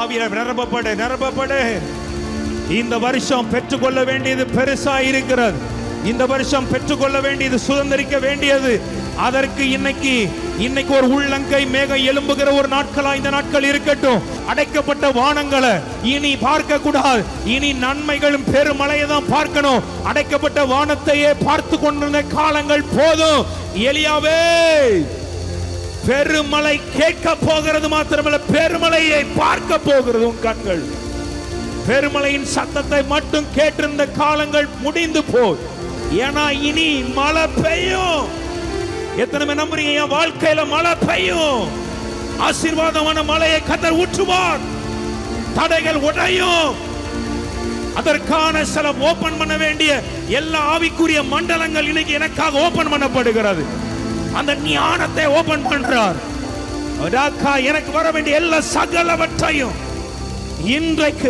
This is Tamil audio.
ஆவியால் நிரப்பப்படு. இந்த வருஷம் பெற்றுக்கொள்ள வேண்டியது பெருசா இருக்கிறது. இந்த வருஷம் பெற்றுக்கொள்ள வேண்டியது, சுதந்திரிக்க வேண்டியது. அதற்கு இன்னைக்கு ஒரு உள்ளங்கை மேகம் எழும்புகிற ஒரு நாட்களா இந்த நாட்கள் இருக்கட்டும். அடைக்கப்பட்ட வானங்களை இனி பார்க்க கூடாது. இனி நன்மைகளும் பெருமழையை தான் பார்க்கணும். அடைக்கப்பட்ட வானத்தையே பார்த்து கொண்டிருந்த காலங்கள் போதும். எலியாவே, பெருமழை கேட்க போகிறது மாத்திரமல்ல, பெருமழையை பார்க்க போகிறது உன் கண்கள். பெருமழையின் சத்தத்தை மட்டும் கேட்டிருந்த காலங்கள் முடிந்து போய், ஏன்னா இனி மழை பெய்யும். எத்தனை பேர் நம்புறீங்க? என் வாழ்க்கையில மழை பெய்யும். ஆசீர்வாதமான மழையை கர்த்தர் ஊற்றுவார். தடைகள் உடையும். அதற்கான சில ஓபன் பண்ண வேண்டிய எல்லா ஆவிக்குரிய மண்டலங்கள் இன்னைக்கு எனக்காக ஓபன் பண்ணப்படுகிறது. அந்த ஞானத்தை ஓபன் பண்றார். எனக்கு வர வேண்டிய எல்லா சகலவற்றையும் இன்றைக்கு